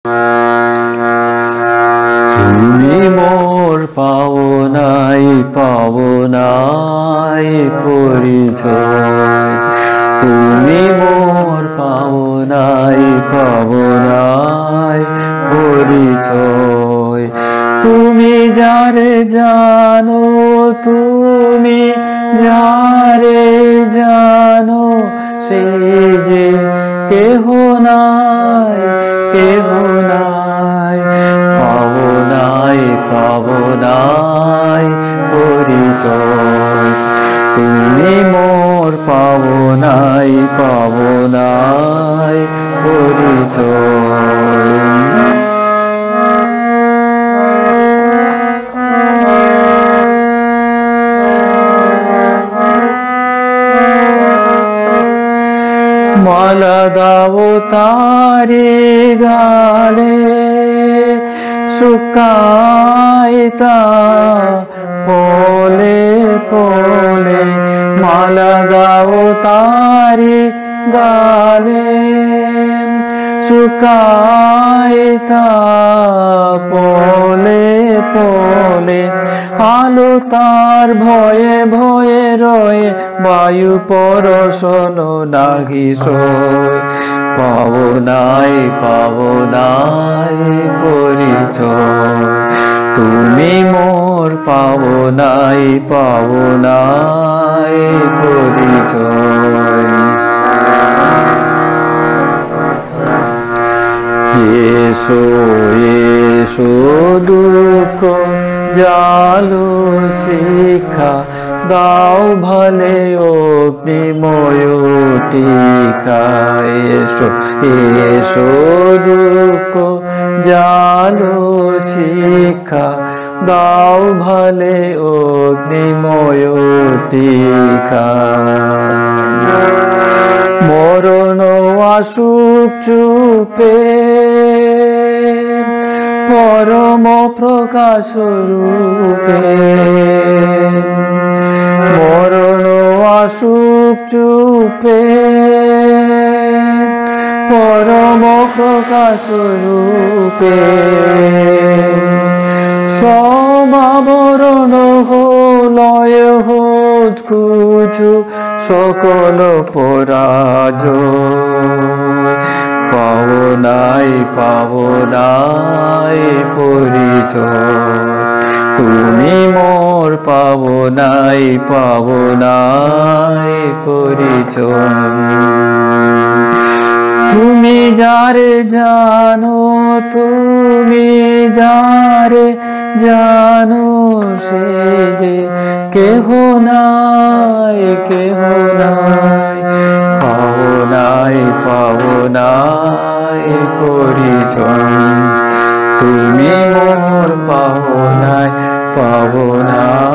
তুমি মোর পাওনাই পাওনাই পরিচয়, তুমি মোর পাওনাই পাওনাই পরিচয়। তুমি যারে জানো, তুমি যারে জানো, সে যে কেহ নাই, কেহ নাই। পাওনাই পাওনাই পরিচয়, তুমি মোর পাওনাই পাওনাই পরিচয়। মালা দাও তারি গালে, শুকাইতা পলে পলে। মালা দাও তারি গালে, শুকাইতা পলে পলে। আলো তার ভয়ে ভয়ে রয়ে, বায়ু পরশন নাহি সয়। পাওনাই পাওনাই পরিচয়, তুমি মোর পাওনাই পাওনাই পরিচয়। এসো এসো দুঃখ জালো শিক্ষা, দাও ভালে অগ্নিময় টিকা। এসো এসো দুঃখ জালো শিক্ষা, দাও ভালে অগ্নিময় টিকা। মরণ আসুক চুপে, পরম প্রকাশ রূপে। মরণ আসুক চুপে, পরম প্রকাশ রূপে। সমাবরণ লয় হোক খুঁজু সকল পরাজয়। পাওনাই পাওনাই পরিচয়, তুমি মোর পাওনাই পাওনাই পরিচয়। তুমি যারে জানো, তুমি যারে জানো, সে যে কেহ নাই, কেহ নাই। পাওনাই পাওনাই পরিচয়, তুমি মোর পাওনাই পাওনাই